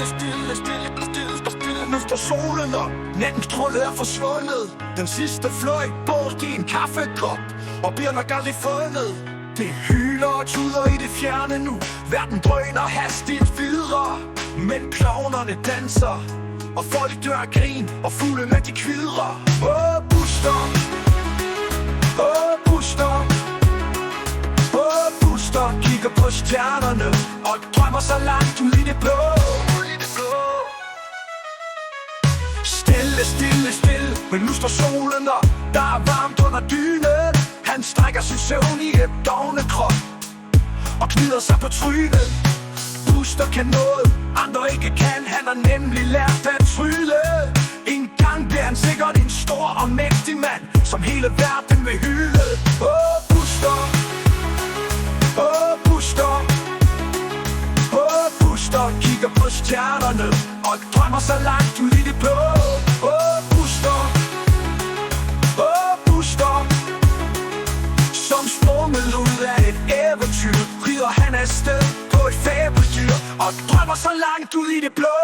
stille. Nu står solen op, nattens trullet er forsvundet. Den sidste fløj bort i en kaffekop, og bliver nok aldrig fundet. Det hyler og tuder i det fjerne nu. Verden drøner hastigt videre, men klovnerne danser, og folk dør af grin, og fuglene de kvidrer. Busstop, busstop, Buster kigger på stjernerne og drømmer så langt ud i det blå. Stille, men nu står solen op. Der er varmt under dynen. Han strækker sin søvn i et dognekrop og knider sig på trynet. Buster kan noget, andre ikke kan. Han har nemlig lært at trylle. En gang bliver han sikkert en stor og mægtig mand, som hele verden vil hylde. Buster, Buster kigger på stjernerne og drømmer så langt ud i det blå. Buster, som sprunget ud af et eventyr, rider han afsted på et fabeldyr og drømmer så langt ud i det blå.